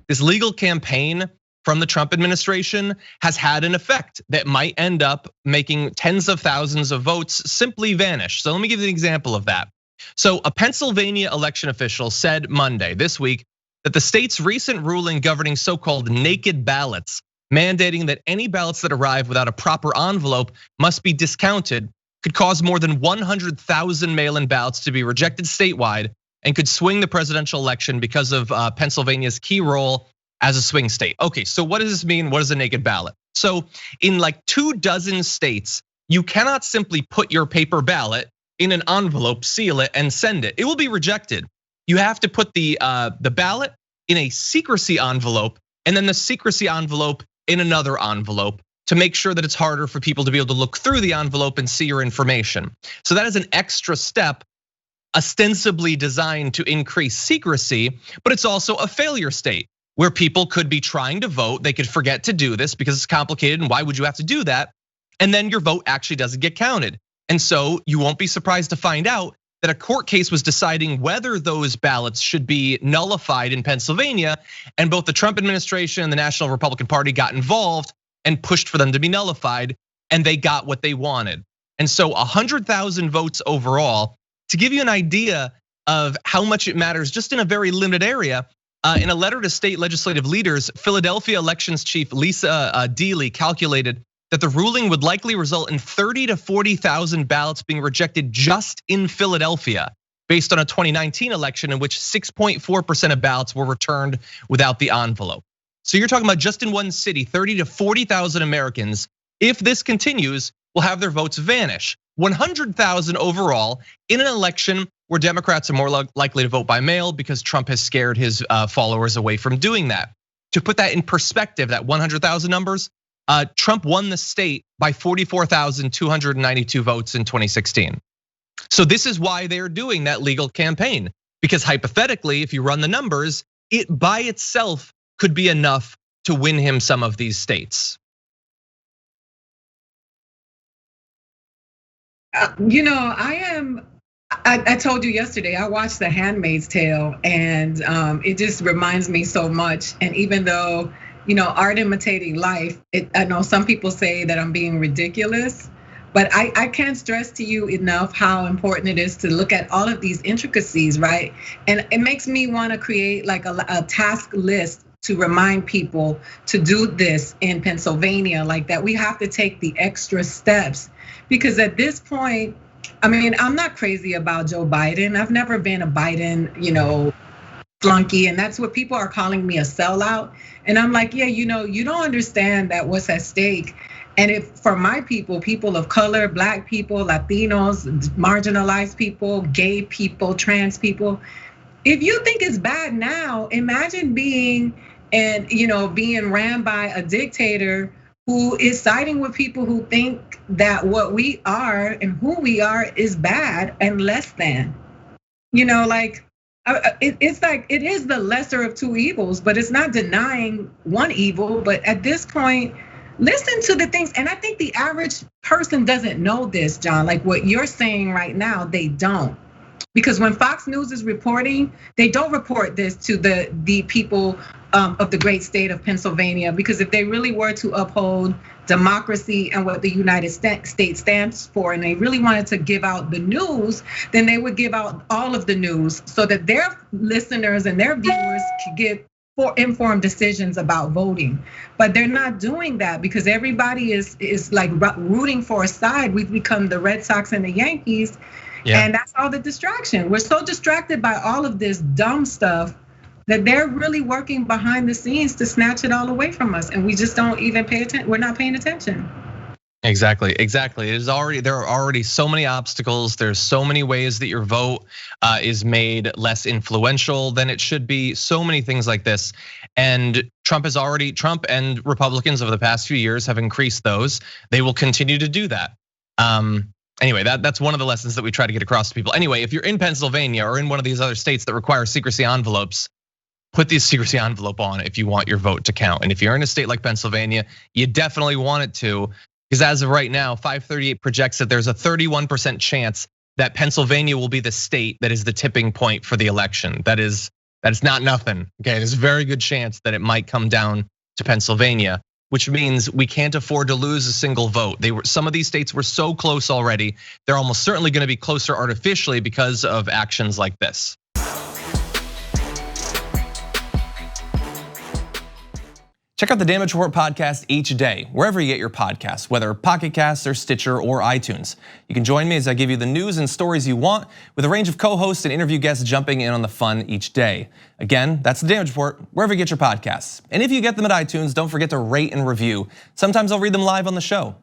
this legal campaign from the Trump administration has had an effect that might end up making tens of thousands of votes simply vanish. So let me give you an example of that. So a Pennsylvania election official said Monday this week that the state's recent ruling governing so-called naked ballots, mandating that any ballots that arrive without a proper envelope must be discounted, could cause more than 100,000 mail-in ballots to be rejected statewide and could swing the presidential election because of Pennsylvania's key role as a swing state. Okay, so what does this mean? What is a naked ballot? So in like 24 states, you cannot simply put your paper ballot in an envelope, seal it, and send it. It will be rejected. You have to put the ballot in a secrecy envelope and then the secrecy envelope in another envelope to make sure that it's harder for people to be able to look through the envelope and see your information. So that is an extra step ostensibly designed to increase secrecy, but it's also a failure state where people could be trying to vote. They could forget to do this because it's complicated and why would you have to do that? And then your vote actually doesn't get counted. And so you won't be surprised to find out that a court case was deciding whether those ballots should be nullified in Pennsylvania, and both the Trump administration and the National Republican Party got involved and pushed for them to be nullified, and they got what they wanted. And so 100,000 votes overall. To give you an idea of how much it matters just in a very limited area, in a letter to state legislative leaders, Philadelphia elections chief Lisa Deeley calculated that the ruling would likely result in 30 to 40,000 ballots being rejected just in Philadelphia, based on a 2019 election in which 6.4% of ballots were returned without the envelope. So you're talking about just in one city, 30 to 40,000 Americans, if this continues, will have their votes vanish. 100,000 overall in an election where Democrats are more likely to vote by mail because Trump has scared his followers away from doing that. To put that in perspective, that 100,000 numbers, Trump won the state by 44,292 votes in 2016. So this is why they're doing that legal campaign, because hypothetically, if you run the numbers, it by itself could be enough to win him some of these states. I told you yesterday, I watched The Handmaid's Tale, and it just reminds me so much. And even though, art imitating life, I know some people say that I'm being ridiculous, but I can't stress to you enough how important it is to look at all of these intricacies, right? And it makes me want to create like a task list to remind people to do this in Pennsylvania, like that we have to take the extra steps. Because at this point, I mean, I'm not crazy about Joe Biden. I've never been a Biden, flunky, and that's what people are calling me, a sellout. And I'm like, yeah, you don't understand that what's at stake. And if for my people of color, Black people, Latinos, marginalized people, gay people, trans people, if you think it's bad now, imagine being ran by a dictator who is siding with people who think that what we are and who we are is bad and less than. It's like it is the lesser of two evils, but it's not denying one evil. But at this point, listen to the things. And I think the average person doesn't know this, John, like what you're saying right now, they don't. Because when Fox News is reporting, they don't report this to the people of the great state of Pennsylvania. Because if they really were to uphold democracy and what the United States stands for, and they really wanted to give out the news, then they would give out all of the news so that their listeners and their viewers could get informed decisions about voting. But they're not doing that because everybody is like rooting for a side. We've become the Red Sox and the Yankees. Yeah. And that's all the distraction. We're so distracted by all of this dumb stuff that they're really working behind the scenes to snatch it all away from us. And we just don't even pay attention. We're not paying attention. Exactly. There are already so many obstacles. There's so many ways that your vote is made less influential than it should be. So many things like this. And Trump and Republicans over the past few years have increased those. They will continue to do that. Anyway, that's one of the lessons that we try to get across to people. Anyway, if you're in Pennsylvania or in one of these other states that require secrecy envelopes, put the secrecy envelope on if you want your vote to count. And if you're in a state like Pennsylvania, you definitely want it to, because as of right now, 538 projects that there's a 31% chance that Pennsylvania will be the state that is the tipping point for the election. That is That is not nothing, okay? There's a very good chance that it might come down to Pennsylvania, which means we can't afford to lose a single vote. Some of these states were so close already. They're almost certainly gonna be closer artificially because of actions like this. Check out the Damage Report podcast each day, wherever you get your podcasts, whether Pocket Casts or Stitcher or iTunes. You can join me as I give you the news and stories you want, with a range of co-hosts and interview guests jumping in on the fun each day. Again, that's the Damage Report, wherever you get your podcasts. And if you get them at iTunes, don't forget to rate and review. Sometimes I'll read them live on the show.